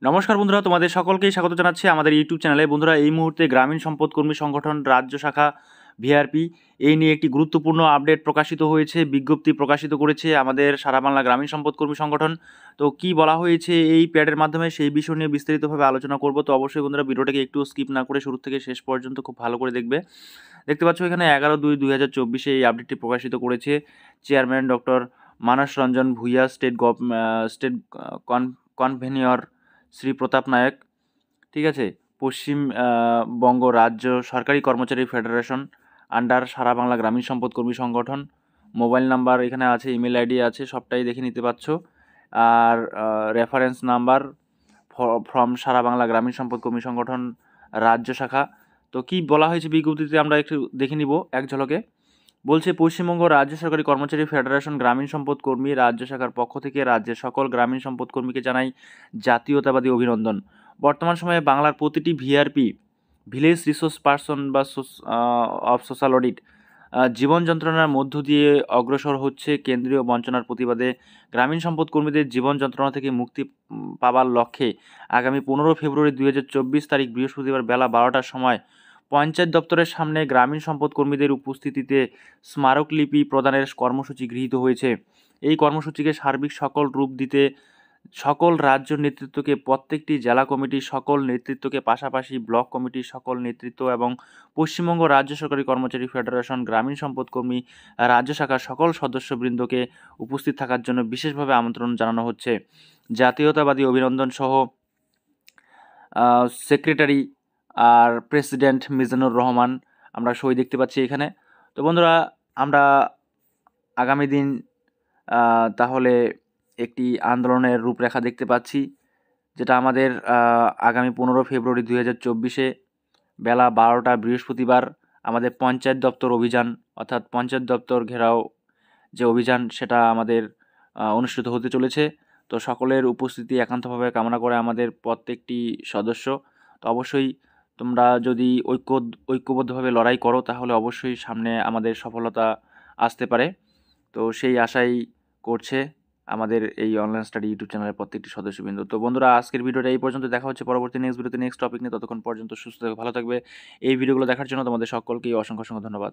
নমস্কার বন্ধুরা, তোমাদের সকলকেই স্বাগত জানাচ্ছি আমাদের ইউটিউব চ্যানেলে। বন্ধুরা, এই মুহূর্তে গ্রামীণ সম্পদ কর্মী সংগঠন রাজ্য শাখা ভিআরপি এই নিয়ে একটি গুরুত্বপূর্ণ আপডেট প্রকাশিত হয়েছে, বিজ্ঞপ্তি প্রকাশিত করেছে আমাদের সারা বাংলা গ্রামীণ সম্পদ কর্মী সংগঠন। তো কি বলা হয়েছে এই প্যাডের মাধ্যমে, সেই বিষয় নিয়ে বিস্তারিতভাবে আলোচনা করব। তো অবশ্যই বন্ধুরা, ভিডিওটাকে একটু স্কিপ না করে শুরু থেকে শেষ পর্যন্ত খুব ভালো করে দেখবে। দেখতে পাচ্ছ এখানে 11/2/2024 এই আপডেটটি প্রকাশিত করেছে চেয়ারম্যান ডক্টর মানস রঞ্জন ভূঁইয়া, স্টেট কনভেনিয়র শ্রী প্রতাপ নায়ক। ঠিক আছে, পশ্চিম বঙ্গ রাজ্য সরকারি কর্মচারী ফেডারেশন আন্ডার সারা বাংলা গ্রামীণ সম্পদ কর্মী সংগঠন। মোবাইল নাম্বার এখানে আছে, ইমেল আইডি আছে, সবটাই দেখে নিতে পাচ্ছ। আর রেফারেন্স নাম্বার ফ্রম সারা বাংলা গ্রামীণ সম্পদ কর্মী সংগঠন রাজ্য শাখা। তো কি বলা হয়েছে বিজ্ঞপ্তিতে আমরা একটু দেখে নিব এক ঝলকে। বলছে, পশ্চিমবঙ্গ রাজ্য সরকারি কর্মচারী ফেডারেশন গ্রামীণ সম্পদ কর্মী রাজ্য শাখার পক্ষ থেকে রাজ্যের সকল গ্রামীণ সম্পদ কর্মীকে জানাই জাতীয়তাবাদী অভিনন্দন। বর্তমান সময়ে বাংলার প্রতিটি ভিআরপি, ভিলেজ রিসোর্স পার্সন বা অফ সোশ্যাল অডিট জীবন যন্ত্রণার মধ্য দিয়ে অগ্রসর হচ্ছে। কেন্দ্রীয় বঞ্চনার প্রতিবাদে গ্রামীণ সম্পদ কর্মীদের জীবন যন্ত্রণা থেকে মুক্তি পাবার লক্ষ্যে আগামী 15 ফেব্রুয়ারি 2024 তারিখ বৃহস্পতিবার বেলা 12টার সময় পঞ্চায়েত দপ্তরের সামনে গ্রামীণ সম্পদ কর্মীদের উপস্থিতিতে স্মারকলিপি প্রদানের কর্মসূচি গৃহীত হয়েছে। এই কর্মসূচিকে সার্বিক সকল রূপ দিতে সকল রাজ্য নেতৃত্বকে, প্রত্যেকটি জেলা কমিটির সকল নেতৃত্বকে, পাশাপাশি ব্লক কমিটির সকল নেতৃত্ব এবং পশ্চিমবঙ্গ রাজ্য সরকারি কর্মচারী ফেডারেশন গ্রামীণ সম্পদ কর্মী রাজ্য শাখার সকল সদস্যবৃন্দকে উপস্থিত থাকার জন্য বিশেষভাবে আমন্ত্রণ জানানো হচ্ছে। জাতীয়তাবাদী অভিনন্দন সহ সেক্রেটারি আর প্রেসিডেন্ট মিজানুর রহমান আমরা সই দেখতে পাচ্ছি এখানে। তো বন্ধুরা, আমরা আগামী দিন তাহলে একটি আন্দোলনের রূপরেখা দেখতে পাচ্ছি, যেটা আমাদের আগামী 15 ফেব্রুয়ারি 2024 বেলা 12টা বৃহস্পতিবার আমাদের পঞ্চায়েত দপ্তর অভিযান, অর্থাৎ পঞ্চায়েত দপ্তর ঘেরাও যে অভিযান, সেটা আমাদের অনুষ্ঠিত হতে চলেছে। তো সকলের উপস্থিতি একান্তভাবে কামনা করে আমাদের প্রত্যেকটি সদস্য। তো অবশ্যই তোমরা যদি ঐক্যবদ্ধভাবে লড়াই করো, তাহলে অবশ্যই সামনে আমাদের সফলতা আসতে পারে। তো সেই আশাই করছে আমাদের এই অনলাইন স্টাডি ইউটিউব চ্যানেলের প্রত্যেকটি সদস্যবৃন্দ। তো বন্ধুরা, আজকের ভিডিওটা এই পর্যন্ত। দেখা হচ্ছে পরবর্তী নেক্সট ভিডিওতে নেক্সট টপিক নিয়ে। ততক্ষণ পর্যন্ত সুস্থ থাকবে, ভালো থাকবে। এই ভিডিওগুলো দেখার জন্য তোমাদের সকলকেই অসংখ্য ধন্যবাদ।